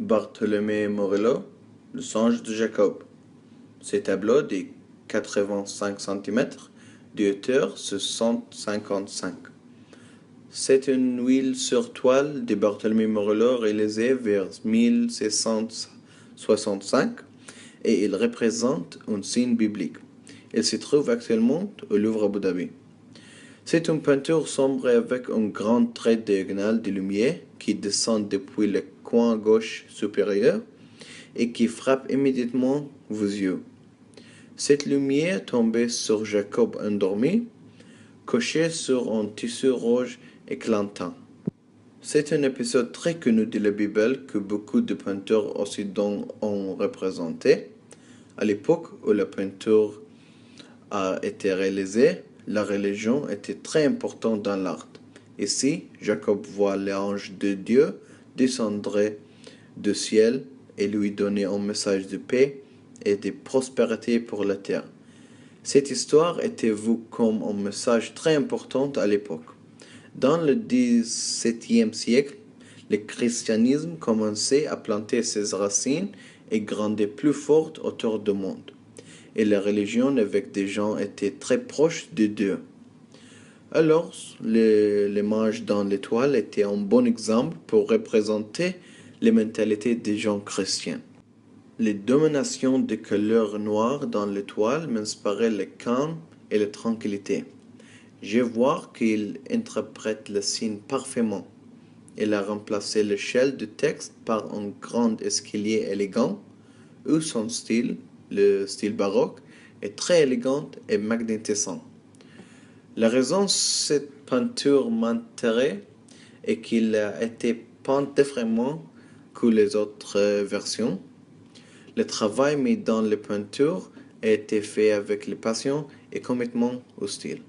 Bartolomé Murillo, Le songe de Jacob. Ces tableaux de 85 cm de hauteur sur 155. C'est une huile sur toile de Bartolomé Murillo réalisée vers 1665 et il représente un signe biblique. Il se trouve actuellement au Louvre Abu Dhabi. C'est une peinture sombre avec un grand trait diagonal de lumière qui descend depuis le coin gauche supérieur et qui frappe immédiatement vos yeux. Cette lumière tombait sur Jacob endormi, couché sur un tissu rouge éclatant. C'est un épisode très connu de la Bible que beaucoup de peinteurs occidentaux ont représenté. À l'époque où la peinture a été réalisée, la religion était très importante dans l'art. Ici, Jacob voit l'ange de Dieu descendre du ciel et lui donner un message de paix et de prospérité pour la terre. Cette histoire était vue comme un message très important à l'époque. Dans le XVIIe siècle, le christianisme commençait à planter ses racines et grandait plus fort autour du monde. Et la religion avec des gens était très proche de Dieu. Alors, l'image dans l'étoile était un bon exemple pour représenter les mentalités des gens chrétiens. Les dominations de couleur noire dans l'étoile m'inspiraient le calme et la tranquillité. Je vois qu'il interprète le signe parfaitement. Il a remplacé l'échelle de texte par un grand escalier élégant, où son style, le style baroque, est très élégant et magnificent. La raison cette peinture m'intéresse est qu'il a été peint différemment que les autres versions. Le travail mis dans les peintures a été fait avec passion et commitment au style.